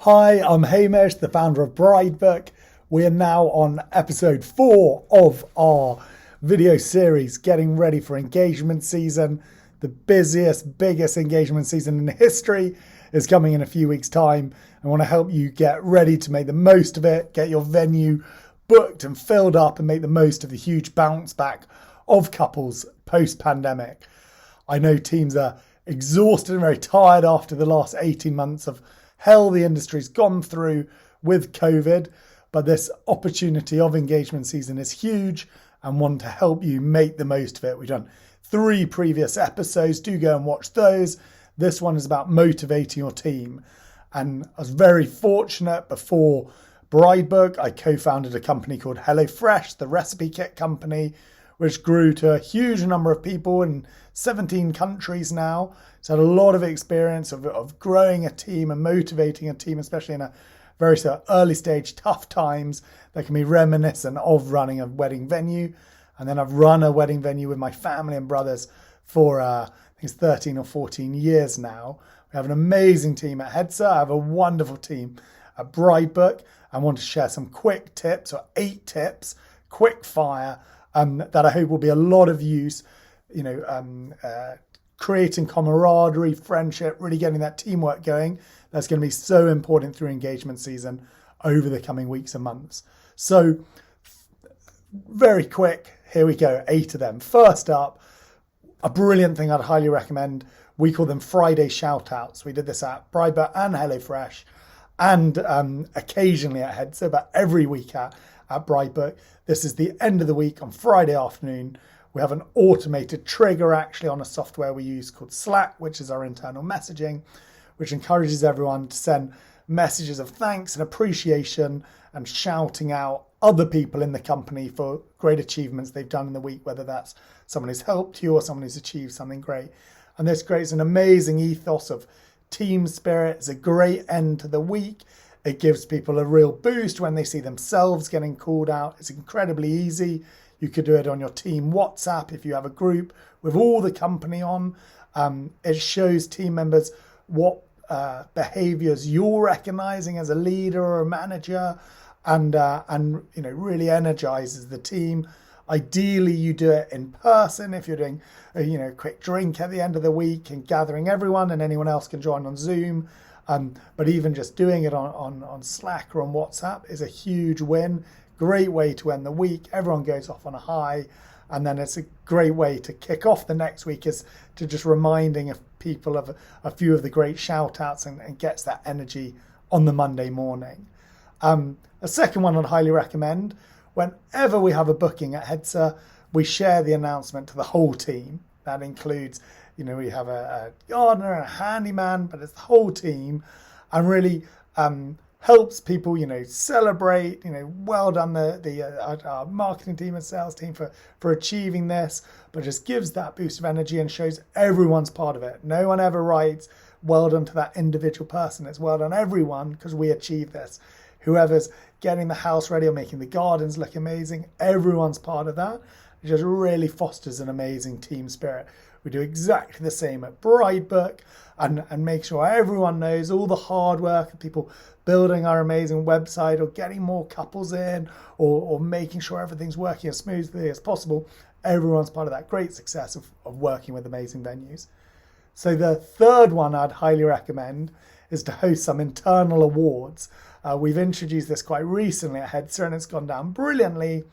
Hi, I'm Hamish, the founder of Bridebook. We are now on episode 4 of our video series, getting ready for engagement season. The busiest, biggest engagement season in history is coming in a few weeks' time. I want to help you get ready to make the most of it, get your venue booked and filled up, and make the most of the huge bounce back of couples post-pandemic. I know teams are exhausted and very tired after the last 18 months of hell the industry's gone through with COVID, but this opportunity of engagement season is huge and want to help you make the most of it. We've done 3 previous episodes. Do go and watch those. This one is about motivating your team. And I was very fortunate before Bridebook. I co-founded a company called HelloFresh, the recipe kit company, which grew to a huge number of people in 17 countries now. So I had a lot of experience of growing a team and motivating a team, especially in a very early stage, tough times that can be reminiscent of running a wedding venue. And then I've run a wedding venue with my family and brothers for, I think it's 13 or 14 years now. We have an amazing team at Hedsor. I have a wonderful team at Bridebook. I want to share some quick tips, or 8 tips, quick fire, that I hope will be a lot of use, creating camaraderie, friendship, really getting that teamwork going. That's going to be so important through engagement season over the coming weeks and months. So very quick, here we go, 8 of them. First up, a brilliant thing I'd highly recommend. We call them Friday Shoutouts. We did this at Bridebook and HelloFresh, and occasionally at Hedsor, but every week at Bridebook. This is the end of the week on Friday afternoon. We have an automated trigger actually on a software we use called Slack, which is our internal messaging, which encourages everyone to send messages of thanks and appreciation and shouting out other people in the company for great achievements they've done in the week, whether that's someone who's helped you or someone who's achieved something great. And this creates an amazing ethos of team spirit. It's a great end to the week. It gives people a real boost when they see themselves getting called out. It's incredibly easy. You could do it on your team WhatsApp if you have a group with all the company on. It shows team members what behaviors you're recognizing as a leader or a manager, and really energizes the team. Ideally, you do it in person if you're doing a quick drink at the end of the week and gathering everyone, and anyone else can join on Zoom. But even just doing it on Slack or on WhatsApp is a huge win. Great way to end the week. Everyone goes off on a high. And then it's a great way to kick off the next week, is to just reminding people of a few of the great shout outs, and gets that energy on the Monday morning. A second one I'd highly recommend: whenever we have a booking at Hedsor, we share the announcement to the whole team. That includes, we have a gardener and a handyman, but it's the whole team, and really helps people, celebrate, well done our marketing team and sales team for achieving this, but just gives that boost of energy and shows everyone's part of it. No one ever writes, well done to that individual person. It's well done everyone, because we achieved this. Whoever's getting the house ready or making the gardens look amazing, everyone's part of that. It just really fosters an amazing team spirit. We do exactly the same at Bridebook, and make sure everyone knows all the hard work of people building our amazing website, or getting more couples in, or making sure everything's working as smoothly as possible. Everyone's part of that great success of working with amazing venues. So the third one I'd highly recommend is to host some internal awards. We've introduced this quite recently at Hedsor, and it's gone down brilliantly,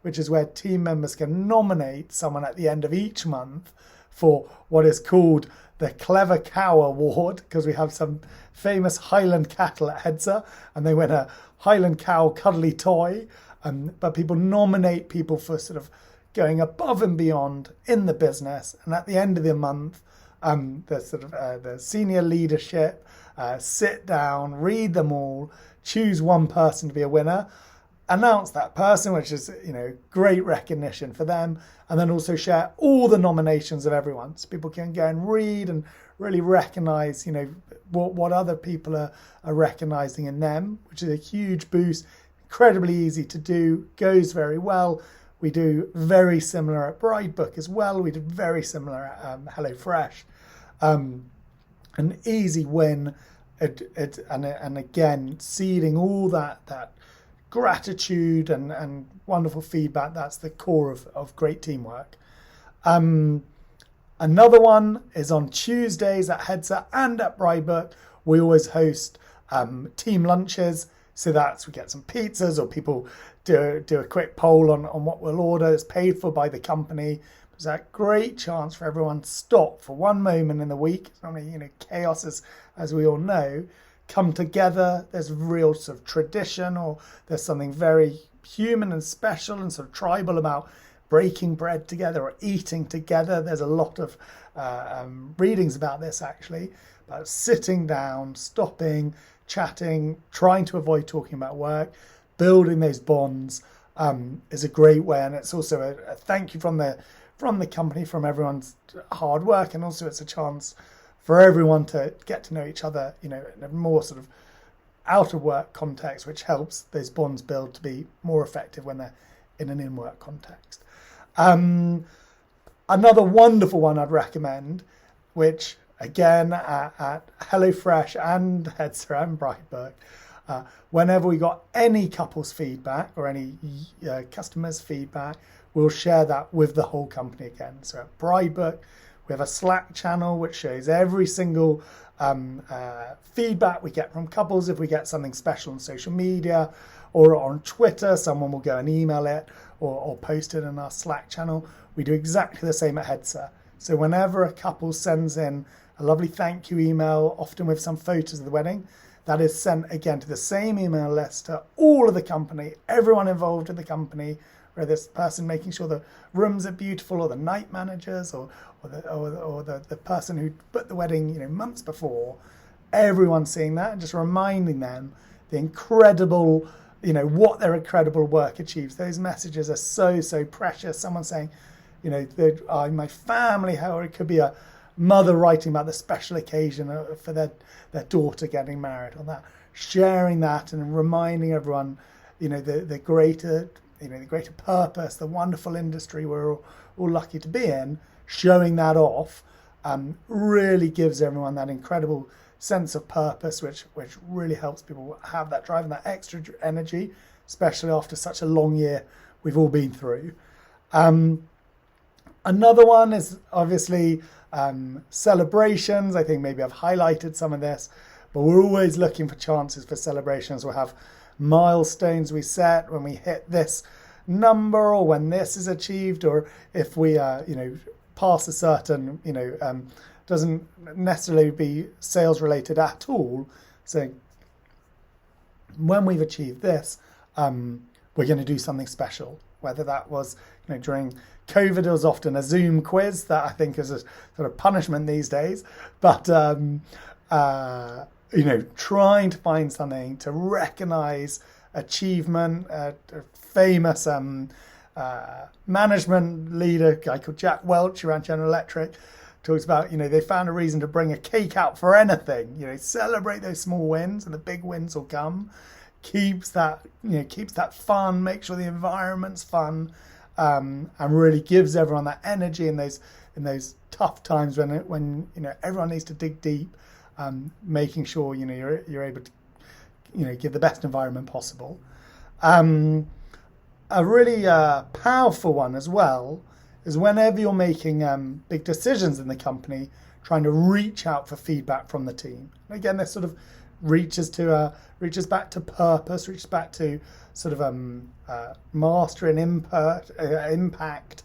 which is where team members can nominate someone at the end of each month for what is called the Clever Cow Award, because we have some famous Highland cattle at Hedsor, and they win a Highland cow cuddly toy. But people nominate people for going above and beyond in the business, and at the end of the month, the senior leadership sit down, read them all, choose one person to be a winner, announce that person, which is great recognition for them, and then also share all the nominations of everyone, so people can go and read and really recognize what other people are recognizing in them, which is a huge boost. Incredibly easy to do, goes very well. We do very similar at Bridebook as well. We did very similar at HelloFresh. An easy win. and again, seeding all that gratitude and wonderful feedback. That's the core of great teamwork. Another one is on Tuesdays at Hedsor and at Bridebook. We always host team lunches. So we get some pizzas, or people do a quick poll on what we'll order. It's paid for by the company. It's a great chance for everyone to stop for one moment in the week. It's normally, chaos, as we all know, come together. There's real sort of tradition, or there's something very human and special and sort of tribal about breaking bread together or eating together. There's a lot of readings about this, actually, about sitting down, stopping, chatting, trying to avoid talking about work, building those bonds is a great way. And it's also a thank you from the company, from everyone's hard work. And also it's a chance for everyone to get to know each other, in a more sort of out of work context, which helps those bonds build to be more effective when they're in an in-work context. Another wonderful one I'd recommend, which again at HelloFresh and Hedsor and Bridebook, whenever we got any couples feedback or any customers feedback, we'll share that with the whole company again. So at Bridebook, we have a Slack channel which shows every single feedback we get from couples. If we get something special on social media or on Twitter, someone will go and email it or post it in our Slack channel. We do exactly the same at Hedsor. So whenever a couple sends in a lovely thank you email, often with some photos of the wedding, that is sent again to the same email list to all of the company, everyone involved in the company, whether this person making sure the rooms are beautiful, or the night managers, or the person who booked the wedding, months before. Everyone seeing that and just reminding them the incredible, what their incredible work achieves. Those messages are so precious. Someone saying, my family, how it could be a mother writing about the special occasion for their daughter getting married, or that, sharing that and reminding everyone, the greater purpose, the wonderful industry we're all lucky to be in. Showing that off really gives everyone that incredible sense of purpose, which really helps people have that drive and that extra energy, especially after such a long year we've all been through. Another one is obviously celebrations. I think maybe I've highlighted some of this, but we're always looking for chances for celebrations. We'll have milestones we set when we hit this number, or when this is achieved, or if we pass a certain, doesn't necessarily be sales related at all. So when we've achieved this, we're going to do something special. Whether that was, during COVID, it was often a Zoom quiz that I think is a sort of punishment these days. But, trying to find something to recognise achievement. A famous management leader, a guy called Jack Welch, who ran General Electric, talks about, they found a reason to bring a cake out for anything. Celebrate those small wins and the big wins will come. Keeps that fun, make sure the environment's fun, and really gives everyone that energy in those tough times when everyone needs to dig deep, making sure you're able to give the best environment possible. A really powerful one as well is whenever you're making big decisions in the company, trying to reach out for feedback from the team. And again, this sort of reaches back to purpose, reaches back to sort of mastery and impact,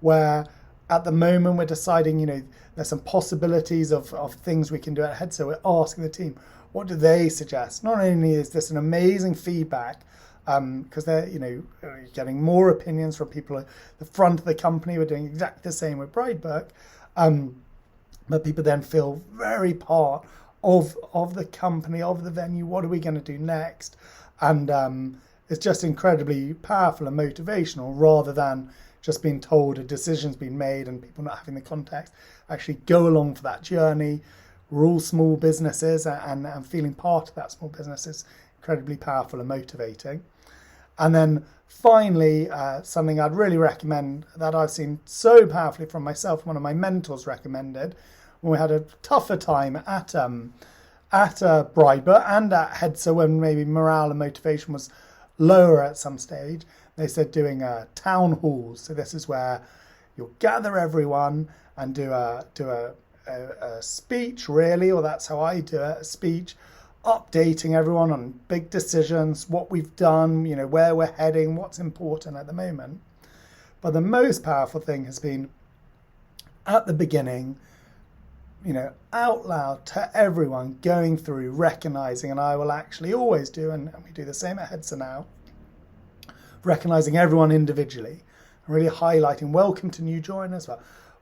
where at the moment we're deciding, there's some possibilities of things we can do at Hedsor. We're asking the team, what do they suggest? Not only is this an amazing feedback, because they're getting more opinions from people at the front of the company. We're doing exactly the same with Bridebook, but people then feel very part of the company, of the venue. What are we going to do next? And it's just incredibly powerful and motivational, rather than just being told a decision's been made and people not having the context. Actually go along for that journey. We're all small businesses, and feeling part of that small business is incredibly powerful and motivating. And then finally, something I'd really recommend that I've seen so powerfully from myself, one of my mentors recommended, when we had a tougher time at at Bridebook and at Hedsor, when maybe morale and motivation was lower at some stage, they said doing town halls. So this is where you'll gather everyone and do a speech, really, or that's how I do it, a speech, updating everyone on big decisions, what we've done, where we're heading, what's important at the moment. But the most powerful thing has been at the beginning, out loud to everyone, going through, recognizing, and I will actually always do, and we do the same at Hedsor now, recognizing everyone individually, and really highlighting, welcome to new joiners,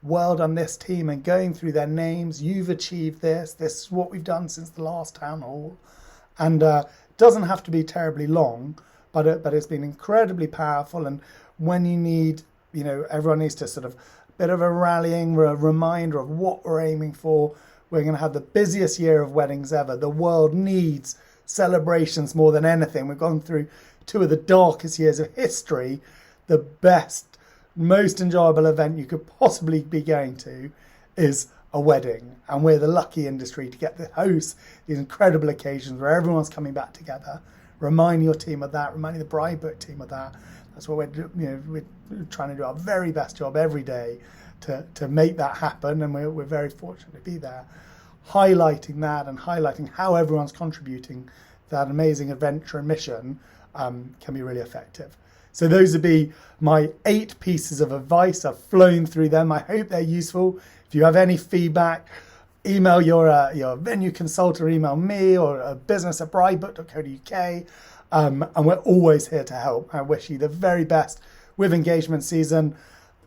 well done this team, and going through their names, you've achieved this is what we've done since the last town hall. And it doesn't have to be terribly long, but it's been incredibly powerful. And when you need, everyone needs to sort of bit of a rallying, a reminder of what we're aiming for. We're going to have the busiest year of weddings ever. The world needs celebrations more than anything. We've gone through 2 of the darkest years of history. The best, most enjoyable event you could possibly be going to is a wedding. And we're the lucky industry to get to host these incredible occasions where everyone's coming back together. Remind your team of that, reminding the Bridebook team of that. That's what we're trying to do our very best job every day to make that happen, and we're very fortunate to be there, highlighting that and highlighting how everyone's contributing to that amazing adventure and mission can be really effective. So those would be my 8 pieces of advice. I've flown through them. I hope they're useful. If you have any feedback, email your venue consultant, or email me, or business@bridebook.co.uk. And we're always here to help. I wish you the very best with engagement season.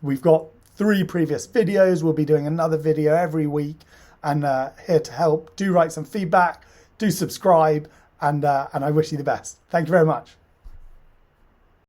We've got 3 previous videos. We'll be doing another video every week, and here to help. Do write some feedback, do subscribe, and I wish you the best. Thank you very much.